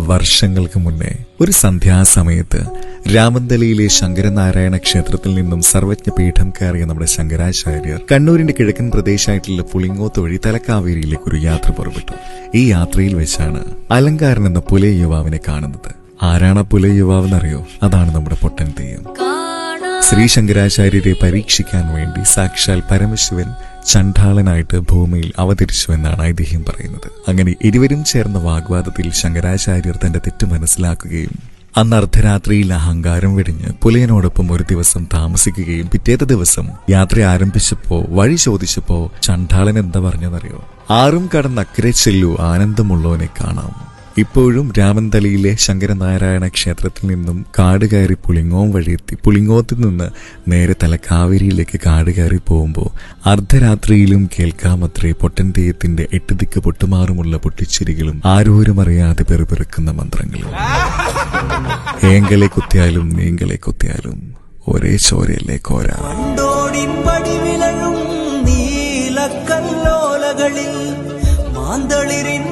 വർഷങ്ങൾക്ക് മുന്നേ ഒരു സന്ധ്യാസമയത്ത് രാമന്തലിയിലെ ശങ്കരനാരായണ ക്ഷേത്രത്തിൽ നിന്നും സർവജ്ഞ പീഠം കയറിയ നമ്മുടെ ശങ്കരാചാര്യർ കണ്ണൂരിന്റെ കിഴക്കൻ പ്രദേശമായിട്ടുള്ള പുളിങ്ങോത്ത് വഴി തലക്കാവേരിയിലേക്ക് ഒരു യാത്ര പുറപ്പെട്ടു. ഈ യാത്രയിൽ വെച്ചാണ് അലങ്കാരൻ എന്ന പുലയ യുവാവിനെ കാണുന്നത്. ആരാണ് പുലയ യുവാവെന്നറിയോ? അതാണ് നമ്മുടെ പൊട്ടൻ തെയ്യം. ശ്രീ ശങ്കരാചാര്യരെ പരീക്ഷിക്കാൻ വേണ്ടി സാക്ഷാൽ പരമശിവൻ ചണ്ഡാളനായിട്ട് ഭൂമിയിൽ അവതരിച്ചു എന്നാണ് ഐതിഹ്യം പറയുന്നത്. അങ്ങനെ ഇരുവരും ചേർന്ന വാഗ്വാദത്തിൽ ശങ്കരാചാര്യർ തന്റെ തെറ്റ് മനസ്സിലാക്കുകയും അന്ന് അർദ്ധരാത്രിയിൽ അഹങ്കാരം വെടിഞ്ഞ് പുലയനോടൊപ്പം ഒരു ദിവസം താമസിക്കുകയും പിറ്റേത്തെ ദിവസം യാത്ര ആരംഭിച്ചപ്പോ വഴി ചോദിച്ചപ്പോ ചണ്ഡാളൻ എന്താ പറഞ്ഞെന്നറിയോ? ആറും കടന്ന് അക്കരെ ചെല്ലു, ആനന്ദമുള്ളവനെ കാണാം. ഇപ്പോഴും രാമന്തലിയിലെ ശങ്കരനാരായണ ക്ഷേത്രത്തിൽ നിന്നും കാട് കയറി പുളിങ്ങോം വഴിയെത്തി പുളിങ്ങോത്തിൽ നിന്ന് നേരെ തലക്കാവേരിയിലേക്ക് കാട് കയറി പോകുമ്പോൾ അർദ്ധരാത്രിയിലും കേൾക്കാമത്രേ പൊട്ടൻ തെയ്യത്തിന്റെ 8 ദിക്ക് പൊട്ടുമാറുമുള്ള പൊട്ടിച്ചിരികളും ആരോരും അറിയാതെ പെറുപിറുക്കുന്ന മന്ത്രങ്ങളും. ഏങ്കളെ കുത്തിയാലും നീങ്കളെ കുത്തിയാലും ഒരേ ചോരയല്ലേ കോര. നീലക്കല്ലോലകളിൽ മാന്തളിരിൻ